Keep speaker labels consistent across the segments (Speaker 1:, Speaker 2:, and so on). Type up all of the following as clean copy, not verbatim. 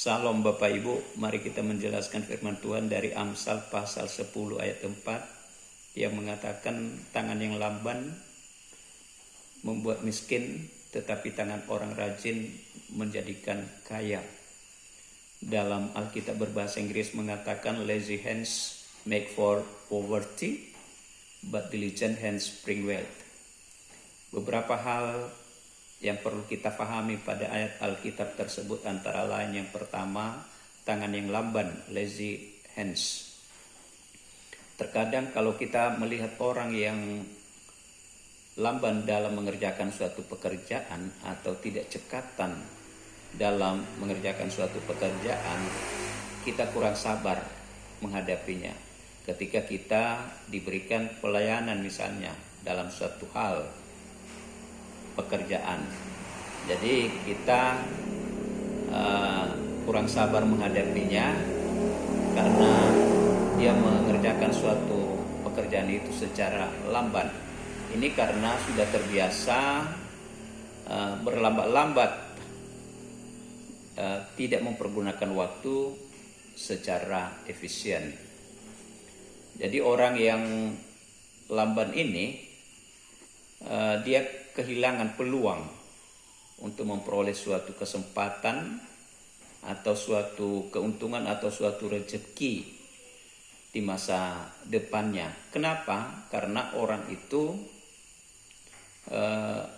Speaker 1: Salam Bapak Ibu, mari kita menjelaskan firman Tuhan dari Amsal pasal 10 ayat 4 yang mengatakan tangan yang lamban membuat miskin, tetapi tangan orang rajin menjadikan kaya. Dalam Alkitab berbahasa Inggris mengatakan lazy hands make for poverty, but diligent hands bring wealth. Beberapa hal yang perlu kita pahami pada ayat Alkitab tersebut antara lain yang pertama, tangan yang lamban, lazy hands. Terkadang kalau kita melihat orang yang lamban dalam mengerjakan suatu pekerjaan atau tidak cekatan dalam mengerjakan suatu pekerjaan, kita kurang sabar menghadapinya. Ketika kita diberikan pelayanan misalnya dalam suatu hal pekerjaan, jadi kita kurang sabar menghadapinya karena dia mengerjakan suatu pekerjaan itu secara lamban. Ini karena sudah terbiasa berlambat-lambat, tidak mempergunakan waktu secara efisien. Jadi orang yang lamban ini dia kehilangan peluang untuk memperoleh suatu kesempatan atau suatu keuntungan atau suatu rezeki di masa depannya. Kenapa? Karena orang itu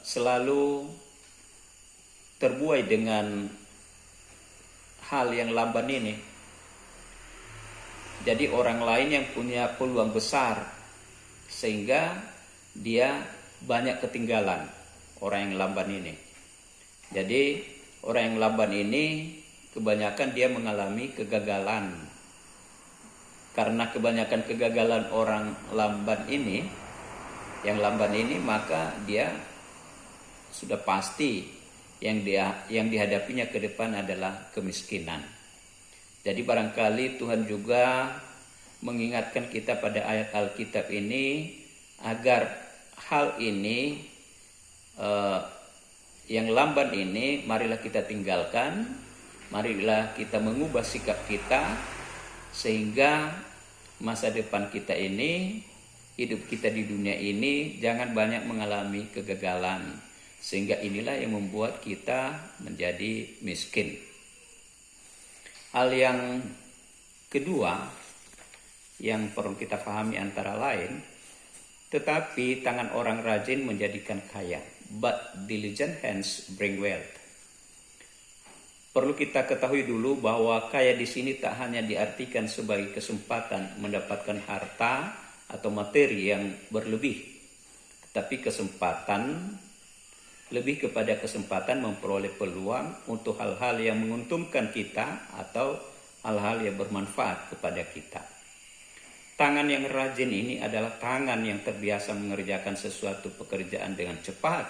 Speaker 1: selalu terbuai dengan hal yang lamban ini. Jadi orang lain yang punya peluang besar sehingga dia banyak ketinggalan, orang yang lamban ini. Jadi orang yang lamban ini kebanyakan dia mengalami kegagalan. Karena kebanyakan kegagalan orang lamban ini, yang lamban ini, maka dia sudah pasti yang dihadapinya ke depan adalah kemiskinan. Jadi barangkali Tuhan juga mengingatkan kita pada ayat Alkitab ini agar hal ini yang lamban ini marilah kita tinggalkan, marilah kita mengubah sikap kita sehingga masa depan kita ini, hidup kita di dunia ini jangan banyak mengalami kegagalan, sehingga inilah yang membuat kita menjadi miskin. Hal yang kedua yang perlu kita pahami antara lain, tetapi tangan orang rajin menjadikan kaya, but diligent hands bring wealth. Perlu kita ketahui dulu bahwa kaya di sini tak hanya diartikan sebagai kesempatan mendapatkan harta atau materi yang berlebih, tetapi kesempatan lebih kepada kesempatan memperoleh peluang untuk hal-hal yang menguntungkan kita atau hal-hal yang bermanfaat kepada kita. Tangan yang rajin ini adalah tangan yang terbiasa mengerjakan sesuatu pekerjaan dengan cepat,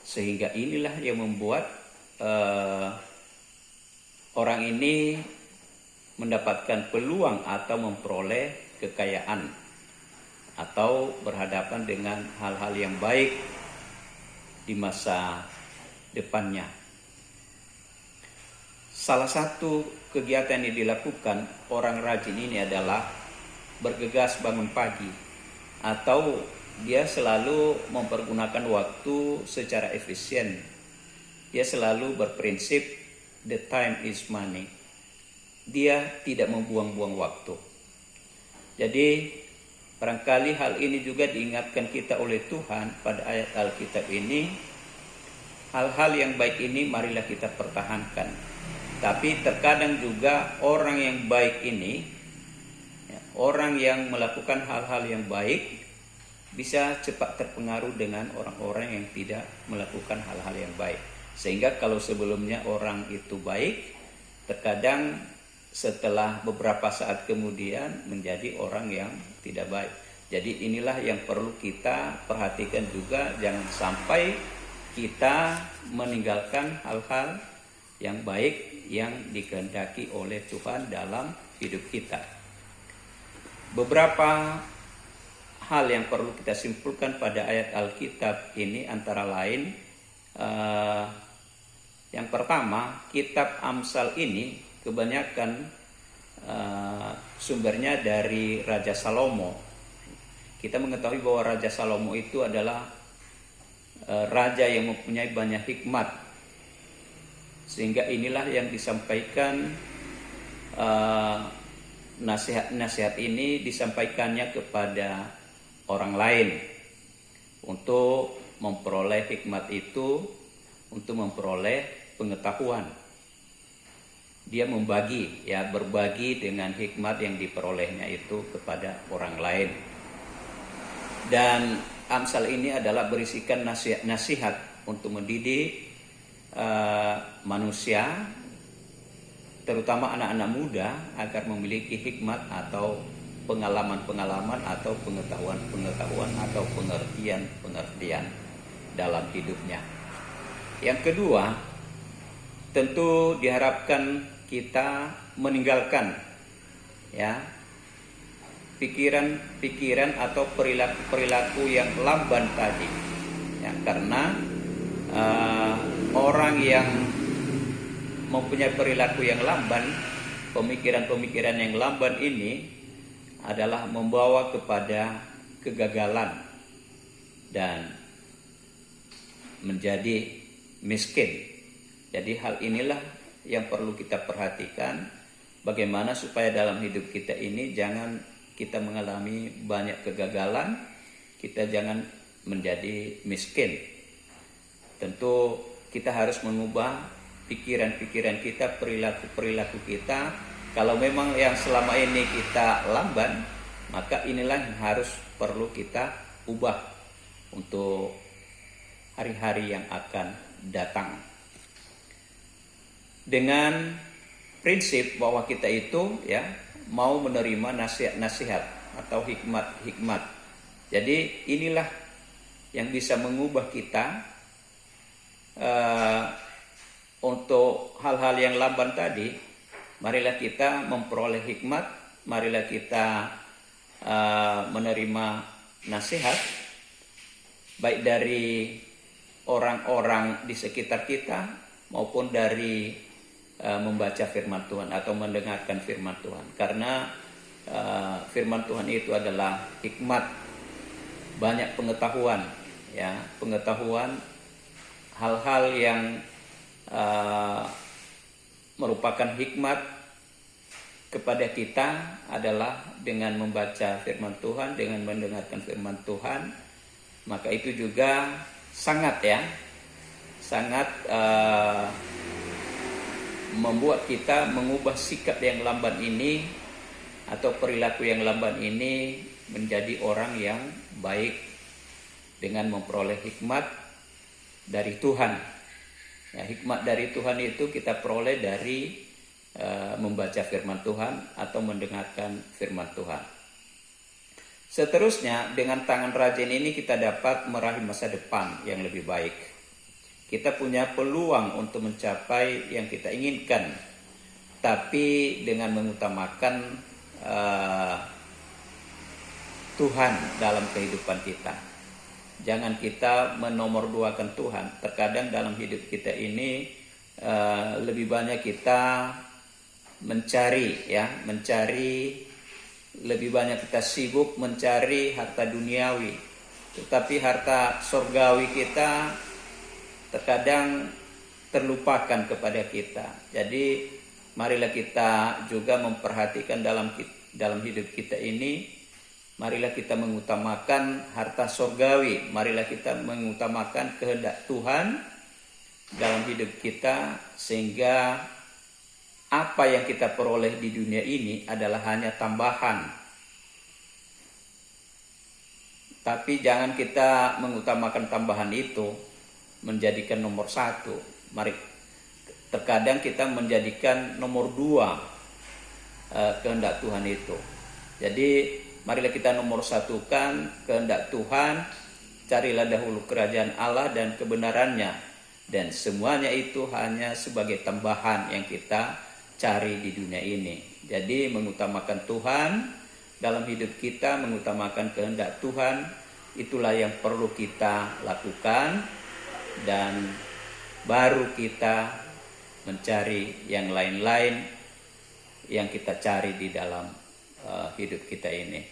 Speaker 1: sehingga inilah yang membuat orang ini mendapatkan peluang atau memperoleh kekayaan atau berhadapan dengan hal-hal yang baik di masa depannya. Salah satu kegiatan yang dilakukan orang rajin ini adalah bergegas bangun pagi, atau dia selalu mempergunakan waktu secara efisien. Dia selalu berprinsip the time is money. Dia tidak membuang-buang waktu. Jadi barangkali hal ini juga diingatkan kita oleh Tuhan pada ayat Alkitab ini. Hal-hal yang baik ini marilah kita pertahankan. Tapi terkadang juga orang yang baik ini, orang yang melakukan hal-hal yang baik, bisa cepat terpengaruh dengan orang-orang yang tidak melakukan hal-hal yang baik. Sehingga kalau sebelumnya orang itu baik, terkadang setelah beberapa saat kemudian menjadi orang yang tidak baik. Jadi inilah yang perlu kita perhatikan juga, jangan sampai kita meninggalkan hal-hal yang baik yang dikehendaki oleh Tuhan dalam hidup kita. Beberapa hal yang perlu kita simpulkan pada ayat Alkitab ini antara lain Yang pertama, kitab Amsal ini kebanyakan sumbernya dari Raja Salomo. Kita mengetahui bahwa Raja Salomo itu adalah raja yang mempunyai banyak hikmat, sehingga inilah yang disampaikan, nasihat-nasihat ini disampaikannya kepada orang lain untuk memperoleh hikmat itu, untuk memperoleh pengetahuan. Dia membagi, berbagi dengan hikmat yang diperolehnya itu kepada orang lain. Dan Amsal ini adalah berisikan nasihat untuk mendidik manusia, terutama anak-anak muda, agar memiliki hikmat atau pengalaman-pengalaman atau pengetahuan-pengetahuan atau pengertian-pengertian dalam hidupnya. Yang kedua, tentu diharapkan kita meninggalkan pikiran-pikiran atau perilaku yang lamban tadi, karena orang yang mempunyai perilaku yang lamban, pemikiran-pemikiran yang lamban ini adalah membawa kepada kegagalan dan menjadi miskin. Jadi hal inilah yang perlu kita perhatikan, bagaimana supaya dalam hidup kita ini jangan kita mengalami banyak kegagalan, kita jangan menjadi miskin. Tentu kita harus mengubah pikiran-pikiran kita, perilaku-perilaku kita. Kalau memang yang selama ini kita lamban, maka inilah yang harus perlu kita ubah untuk hari-hari yang akan datang. Dengan prinsip bahwa kita itu mau menerima nasihat-nasihat atau hikmat-hikmat. Jadi inilah yang bisa mengubah kita untuk hal-hal yang lamban tadi. Marilah kita memperoleh hikmat, marilah kita menerima nasihat baik dari orang-orang di sekitar kita maupun dari membaca firman Tuhan atau mendengarkan firman Tuhan. Karena firman Tuhan itu adalah hikmat, banyak pengetahuan, pengetahuan hal-hal yang merupakan hikmat kepada kita adalah dengan membaca firman Tuhan, dengan mendengarkan firman Tuhan. Maka itu juga sangat membuat kita mengubah sikap yang lamban ini atau perilaku yang lamban ini menjadi orang yang baik dengan memperoleh hikmat dari Tuhan. Hikmat dari Tuhan itu kita peroleh dari membaca firman Tuhan atau mendengarkan firman Tuhan. Seterusnya, dengan tangan rajin ini kita dapat meraih masa depan yang lebih baik. Kita punya peluang untuk mencapai yang kita inginkan, tapi dengan mengutamakan Tuhan dalam kehidupan kita. Jangan kita menomorduakan Tuhan. Terkadang dalam hidup kita ini lebih banyak kita mencari, lebih banyak kita sibuk mencari harta duniawi, tetapi harta surgawi kita terkadang terlupakan kepada kita. Jadi marilah kita juga memperhatikan dalam hidup kita ini, marilah kita mengutamakan harta surgawi, marilah kita mengutamakan kehendak Tuhan dalam hidup kita, sehingga apa yang kita peroleh di dunia ini adalah hanya tambahan. Tapi jangan kita mengutamakan tambahan itu menjadikan nomor satu. Terkadang kita menjadikan nomor dua kehendak Tuhan itu. Jadi marilah kita nomor satukan kehendak Tuhan. Carilah dahulu kerajaan Allah dan kebenarannya, dan semuanya itu hanya sebagai tambahan yang kita cari di dunia ini. Jadi mengutamakan Tuhan dalam hidup kita, mengutamakan kehendak Tuhan, itulah yang perlu kita lakukan. Dan baru kita mencari yang lain-lain yang kita cari di dalam hidup kita ini.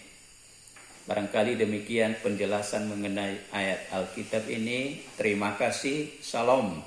Speaker 1: Barangkali demikian penjelasan mengenai ayat Alkitab ini. Terima kasih. Salam.